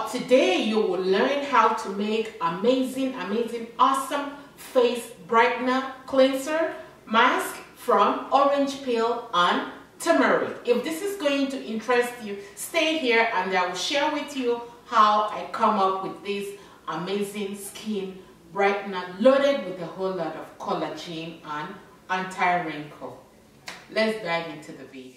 Today you will learn how to make amazing, awesome face brightener cleanser mask from orange peel and turmeric. If this is going to interest you, stay here and I will share with you how I come up with this amazing skin brightener loaded with a whole lot of collagen and anti-wrinkle. Let's dive into the video.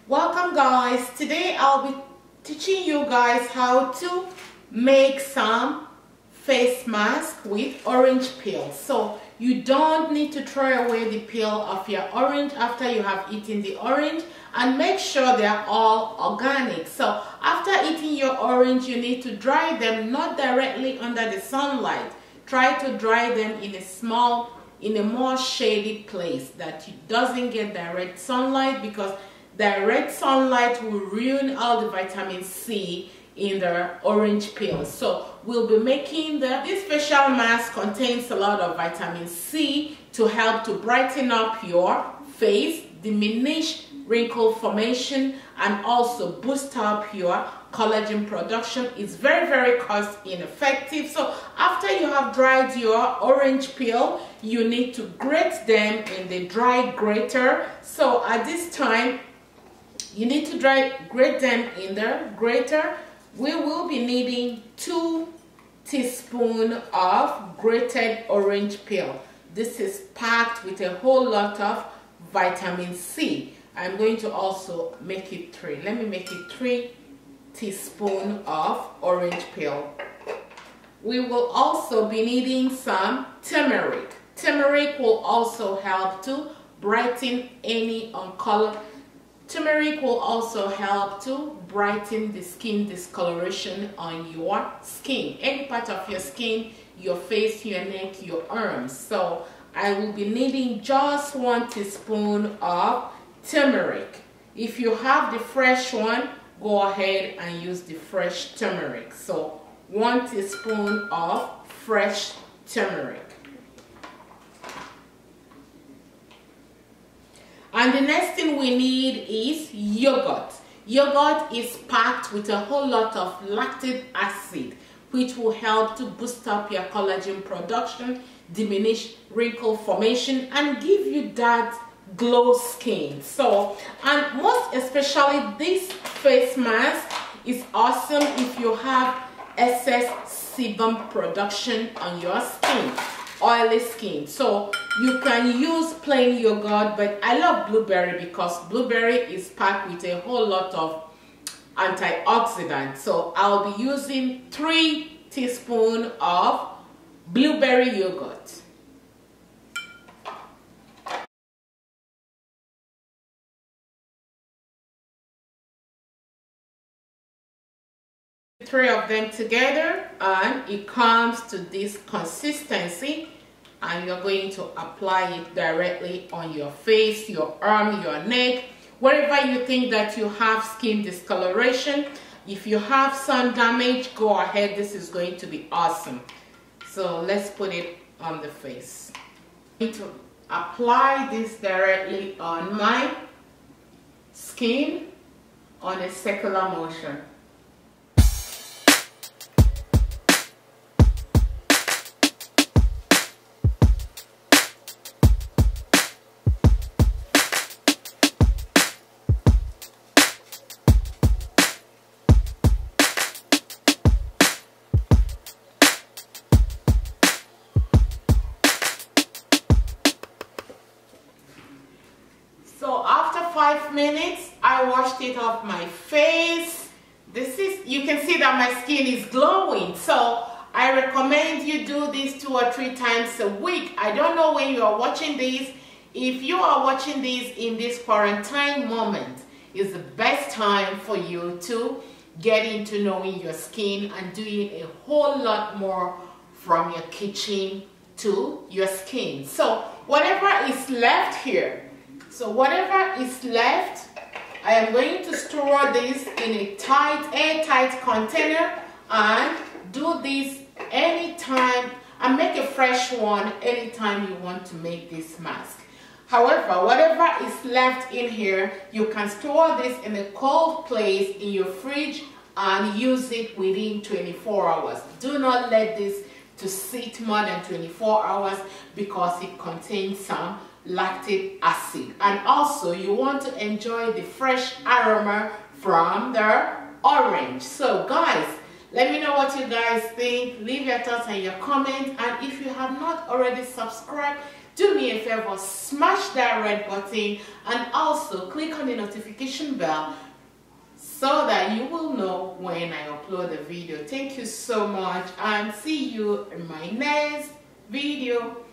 Welcome guys. Today I'll be teaching you guys how to make some face mask with orange peel. So you don't need to throw away the peel of your orange after you have eaten the orange, and make sure they are all organic. So after eating your orange, you need to dry them, not directly under the sunlight. Try to dry them in a more shady place that it doesn't get direct sunlight, because direct sunlight will ruin all the vitamin C in the orange peel. So we'll be making this facial mask contains a lot of vitamin C to help to brighten up your face, diminish wrinkle formation, and also boost up your collagen production. It's very cost ineffective. So after you have dried your orange peel, you need to grate them in the dry grater. So at this time, you need to grate them in the grater. We will be needing 2 teaspoons of grated orange peel. This is packed with a whole lot of vitamin C. I'm going to also make it 3. Let me make it 3 teaspoons of orange peel. We will also be needing some turmeric. Turmeric will also help to brighten any uncolored. Turmeric will also help to brighten the skin discoloration on your skin, any part of your skin, your face, your neck, your arms. So I will be needing just 1 teaspoon of turmeric. If you have the fresh one, go ahead and use the fresh turmeric. So 1 teaspoon of fresh turmeric. And the next thing we need is yogurt. Yogurt is packed with a whole lot of lactic acid, which will help to boost up your collagen production, diminish wrinkle formation, and give you that glow skin. So, and most especially this face mask is awesome if you have excess sebum production on your skin, oily skin. So you can use plain yogurt, but I love blueberry because blueberry is packed with a whole lot of antioxidants. So I'll be using 3 teaspoons of blueberry yogurt. Three of them together and it comes to this consistency, and you're going to apply it directly on your face, your arm, your neck, wherever you think that you have skin discoloration. If you have sun damage, go ahead, this is going to be awesome. So let's put it on the face. I need to apply this directly on my skin on a circular motion. So after 5 minutes, I washed it off my face. You can see that my skin is glowing. So I recommend you do this 2 or 3 times a week. I don't know when you are watching this. If you are watching this in this quarantine moment, it's the best time for you to get into knowing your skin and doing a whole lot more from your kitchen to your skin. So whatever is left here, I am going to store this in a airtight container and do this anytime and make a fresh one anytime you want to make this mask. However, whatever is left in here, you can store this in a cold place in your fridge and use it within 24 hours. Do not let this to sit more than 24 hours because it contains some lactic acid. And also you want to enjoy the fresh aroma from the orange. So guys, let me know what you guys think. Leave your thoughts and your comments, and if you have not already subscribed, do me a favor, smash that red button and also click on the notification bell so that you will know when I upload a video. Thank you so much and see you in my next video.